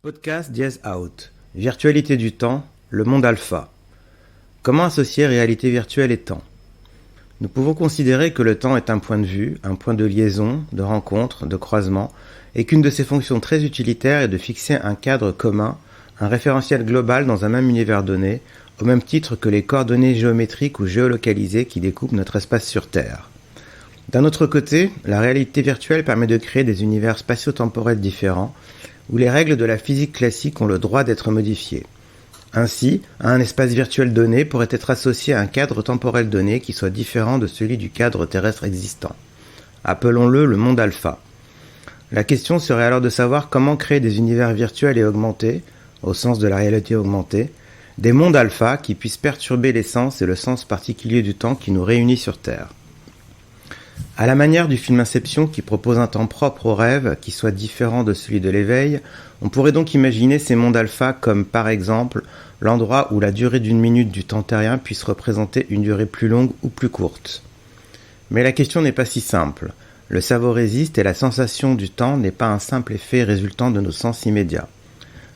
Podcast Diez Out. Virtualité du temps, le monde alpha. Comment associer réalité virtuelle et temps? Nous pouvons considérer que le temps est un point de vue, un point de liaison, de rencontre, de croisement, et qu'une de ses fonctions très utilitaires est de fixer un cadre commun, un référentiel global dans un même univers donné, au même titre que les coordonnées géométriques ou géolocalisées qui découpent notre espace sur Terre. D'un autre côté, la réalité virtuelle permet de créer des univers spatio-temporels différents, où les règles de la physique classique ont le droit d'être modifiées. Ainsi, un espace virtuel donné pourrait être associé à un cadre temporel donné qui soit différent de celui du cadre terrestre existant. Appelons-le le monde alpha. La question serait alors de savoir comment créer des univers virtuels et augmentés, au sens de la réalité augmentée, des mondes alpha qui puissent perturber l'essence et le sens particulier du temps qui nous réunit sur Terre. À la manière du film Inception qui propose un temps propre au rêve qui soit différent de celui de l'éveil, on pourrait donc imaginer ces mondes alpha comme par exemple l'endroit où la durée d'une minute du temps terrien puisse représenter une durée plus longue ou plus courte. Mais la question n'est pas si simple. Le cerveau résiste et la sensation du temps n'est pas un simple effet résultant de nos sens immédiats.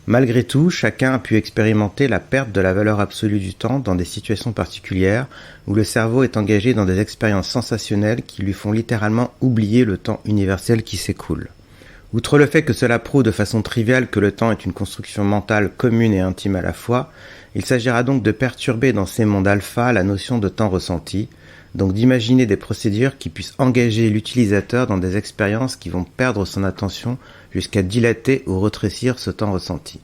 Malgré tout, chacun a pu expérimenter la perte de la valeur absolue du temps dans des situations particulières où le cerveau est engagé dans des expériences sensationnelles qui lui font littéralement oublier le temps universel qui s'écoule. Outre le fait que cela prouve de façon triviale que le temps est une construction mentale commune et intime à la fois, il s'agira donc de perturber dans ces mondes alpha la notion de temps ressenti, donc d'imaginer des procédures qui puissent engager l'utilisateur dans des expériences qui vont perdre son attention jusqu'à dilater ou rétrécir ce temps ressenti.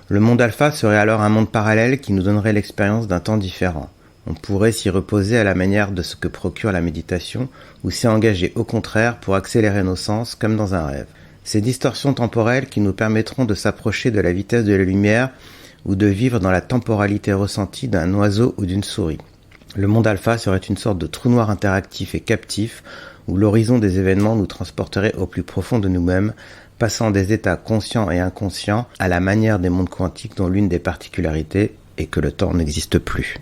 Le monde alpha serait alors un monde parallèle qui nous donnerait l'expérience d'un temps différent. On pourrait s'y reposer à la manière de ce que procure la méditation ou s'y engager au contraire pour accélérer nos sens comme dans un rêve. Ces distorsions temporelles qui nous permettront de s'approcher de la vitesse de la lumière ou de vivre dans la temporalité ressentie d'un oiseau ou d'une souris. Le monde alpha serait une sorte de trou noir interactif et captif où l'horizon des événements nous transporterait au plus profond de nous-mêmes, passant des états conscients et inconscients à la manière des mondes quantiques dont l'une des particularités est que le temps n'existe plus.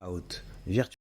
Out.